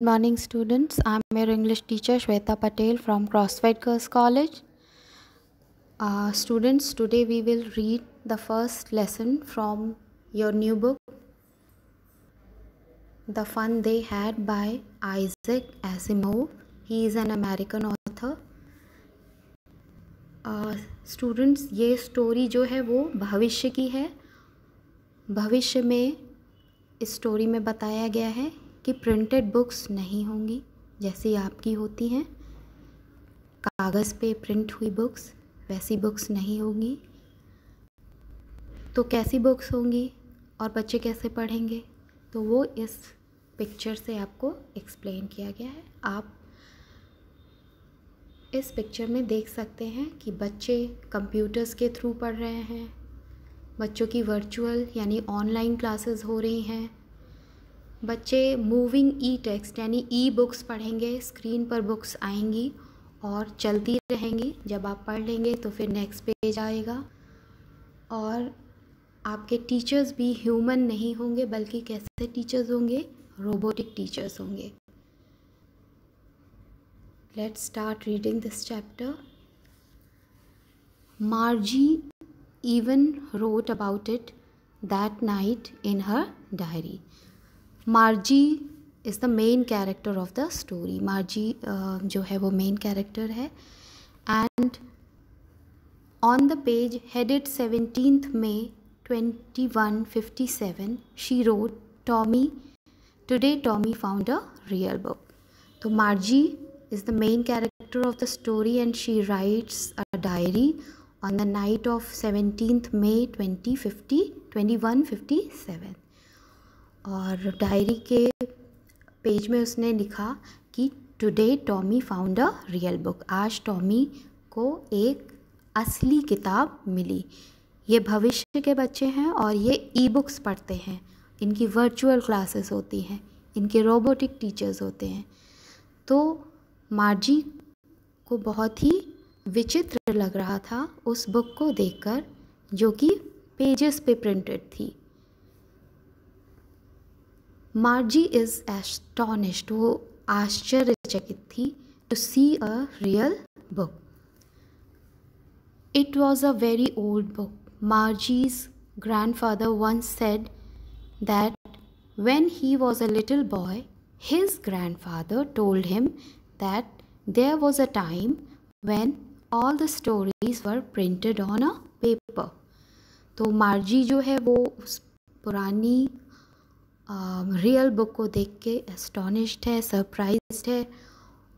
Morning students, I am your English teacher Shweta Patel from Crossfed Girls College. Students, today we will read the first lesson from your new book, The Fun They Had by Isaac Asimov. He is an American author. Students, ये story जो है वो भविष्य की है. भविष्य में इस स्टोरी में बताया गया है कि प्रिंटेड बुक्स नहीं होंगी जैसी आपकी होती हैं. कागज़ पे प्रिंट हुई बुक्स वैसी बुक्स नहीं होंगी. तो कैसी बुक्स होंगी और बच्चे कैसे पढ़ेंगे, तो वो इस पिक्चर से आपको एक्सप्लेन किया गया है. आप इस पिक्चर में देख सकते हैं कि बच्चे कंप्यूटर्स के थ्रू पढ़ रहे हैं. बच्चों की वर्चुअल यानी ऑनलाइन क्लासेस हो रही हैं. बच्चे मूविंग ई टेक्स्ट यानी ई बुक्स पढ़ेंगे. स्क्रीन पर बुक्स आएंगी और चलती रहेंगी. जब आप पढ़ लेंगे तो फिर नेक्स्ट पेज आएगा. और आपके टीचर्स भी ह्यूमन नहीं होंगे बल्कि कैसे टीचर्स होंगे, रोबोटिक टीचर्स होंगे. Let's start reading this chapter. Margie even wrote about it that night in her diary. Margie is the main character of the story. Margie जो है वो main character है. And on the page headed 17th May 2157 she wrote, Today Tommy found a real book. तो Margie is the main character of the story and she writes a diary on the night of 17th May 2157. और diary के page में उसने लिखा कि today Tommy found a real book. आज Tommy को एक असली किताब मिली. ये भविष्य के बच्चे हैं और ये ई बुक्स पढ़ते हैं. इनकी वर्चुअल क्लासेस होती हैं. इनके रोबोटिक टीचर्स होते हैं. तो मार्जी को बहुत ही विचित्र लग रहा था उस बुक को देखकर जो कि पेजेस पे प्रिंटेड थी. मार्जी इज़ एस्टोनिश्ड, वो आश्चर्यचकित थी, to see a real book. It was a very old book. Margie's grandfather once said that when he was a little boy, his grandfather told him that there was a time when all the stories were printed on a paper. तो मार्जी जो है वो उस पुरानी real book को देख के astonished है, सरप्राइज्ड है.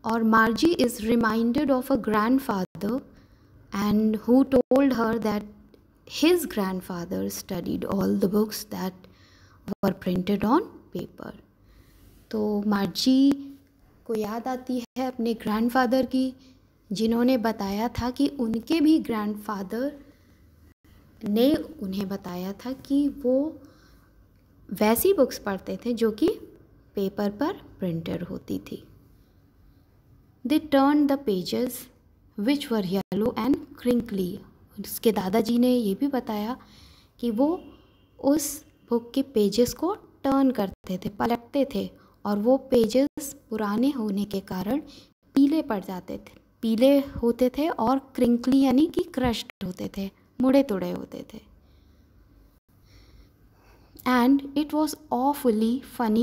और मार्जी is reminded of a grandfather and who told her that his grandfather studied all the books that were printed on paper. तो मार्जी को याद आती है अपने ग्रैंडफादर की, जिन्होंने बताया था कि उनके भी ग्रैंडफादर ने उन्हें बताया था कि वो वैसी बुक्स पढ़ते थे जो कि पेपर पर प्रिंटेड होती थी. They turn the pages which were yellow and crinkly. उसके दादाजी ने ये भी बताया कि वो उस बुक के पेजेस को टर्न करते थे, पलटते थे, और वो पेजेस पुराने होने के कारण पीले पड़ जाते थे, पीले होते थे और क्रिंकली यानी कि क्रश्ड होते थे, मुड़े तुड़े होते थे. And it was awfully funny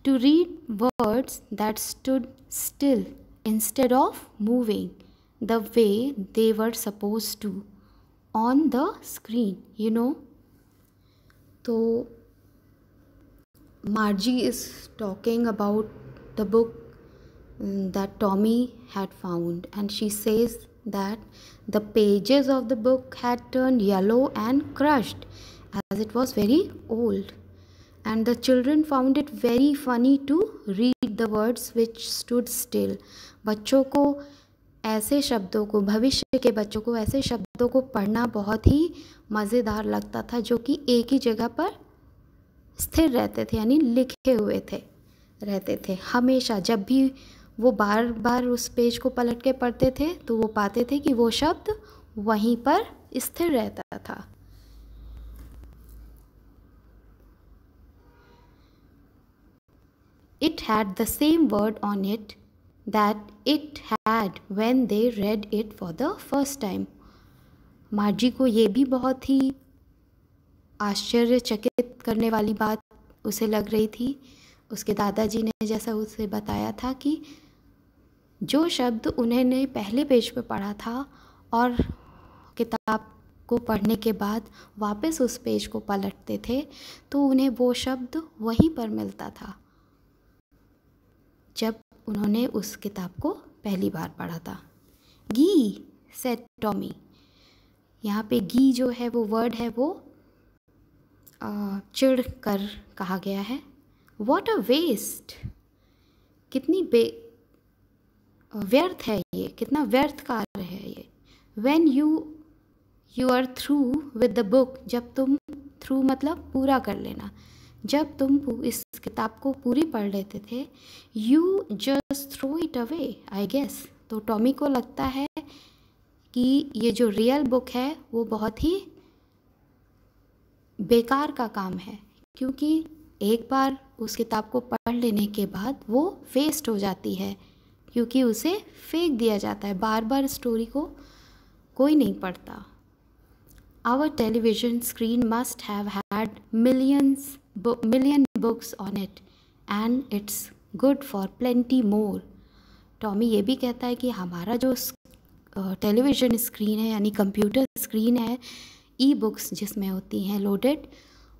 to read words that stood still instead of moving the way they were supposed to on the screen, you know. So Margie is talking about the book that Tommy had found, and she says that the pages of the book had turned yellow and crushed as it was very old, and the children found it very funny to read the words which stood still. बच्चों को ऐसे शब्दों को, भविष्य के बच्चों को ऐसे शब्दों को पढ़ना बहुत ही मज़ेदार लगता था जो कि एक ही जगह पर स्थिर रहते थे, यानी लिखे हुए रहते थे. हमेशा जब भी वो बार बार उस पेज को पलट के पढ़ते थे तो वो पाते थे कि वो शब्द वहीं पर स्थिर रहता था. It had the same word on it that it had when they read it for the first time. मार्जी को ये भी बहुत ही आश्चर्यचकित करने वाली बात उसे लग रही थी। उसके दादाजी ने जैसा उसे बताया था कि जो शब्द उन्होंने पहले पेज पे पढ़ा था और किताब को पढ़ने के बाद वापस उस पेज को पलटते थे तो उन्हें वो शब्द वहीं पर मिलता था जब उन्होंने उस किताब को पहली बार पढ़ा था। गी सेड टॉमी। यहाँ पे गी जो है वो वर्ड है वो चिढ़ कर कहा गया है। व्हाट अ वेस्ट, कितनी व्यर्थ है ये, कितना व्यर्थ कार्य है ये। When you are through with the book, जब तुम थ्रू मतलब पूरा कर लेना, जब तुम इस किताब को पूरी पढ़ लेते थे, you just throw it away I guess. तो टॉमी को लगता है कि ये जो रियल बुक है वो बहुत ही बेकार का काम है, क्योंकि एक बार उस किताब को पढ़ लेने के बाद वो वेस्ट हो जाती है, क्योंकि उसे फेंक दिया जाता है। बार बार स्टोरी को कोई नहीं पढ़ता। Our television screen must have had million books on it and it's good for plenty more. Tommy ये भी कहता है कि हमारा जो टेलीविज़न स्क्रीन है यानी कंप्यूटर स्क्रीन है, ई बुक्स जिसमें होती हैं लोडेड,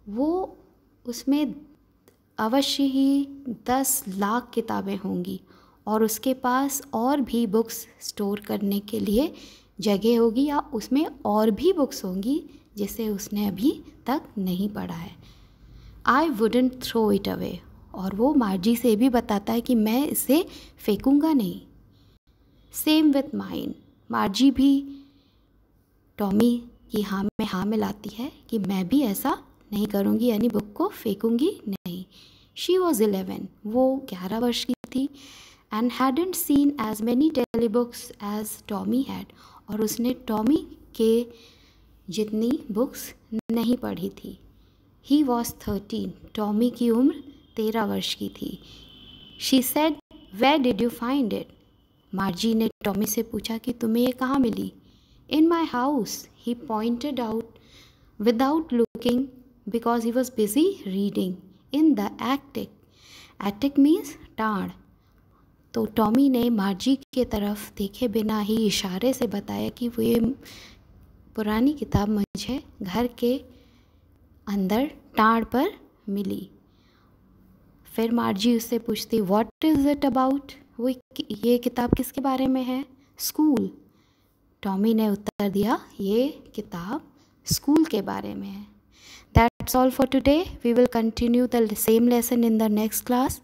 वो उसमें अवश्य ही 10 लाख किताबें होंगी और उसके पास और भी बुक्स स्टोर करने के लिए जगह होगी या उसमें और भी बुक्स होंगी जिसे उसने अभी तक नहीं पढ़ा है। I wouldn't throw it away, और वो मार्जी से भी बताता है कि मैं इसे फेंकूंगा नहीं। सेम विथ माइन, मार्जी भी टॉमी की हाँ में हाँ मिलाती है कि मैं भी ऐसा नहीं करूँगी, यानी बुक को फेंकूंगी नहीं। शी वॉज 11, वो 11 वर्ष की थी, and hadn't seen as many telly books as Tommy had, और उसने टॉमी के जितनी बुक्स नहीं पढ़ी थी। ही वॉज 13, टॉमी की उम्र 13 वर्ष की थी। She said where did you find it, Margie ने टॉमी से पूछा कि तुम्हें ये कहाँ मिली। In my house, he pointed out without looking because he was busy reading in the attic. Attic means टाड़। तो टॉमी ने मार्जी के तरफ देखे बिना ही इशारे से बताया कि वो ये पुरानी किताब मुझे घर के अंदर टाड़ पर मिली। फिर मार्जी उससे पूछती व्हाट इज़ इट अबाउट, वो ये किताब किसके बारे में है। स्कूल। टॉमी ने उत्तर दिया ये किताब स्कूल के बारे में है। That's all for today. We will continue the same lesson in the next class.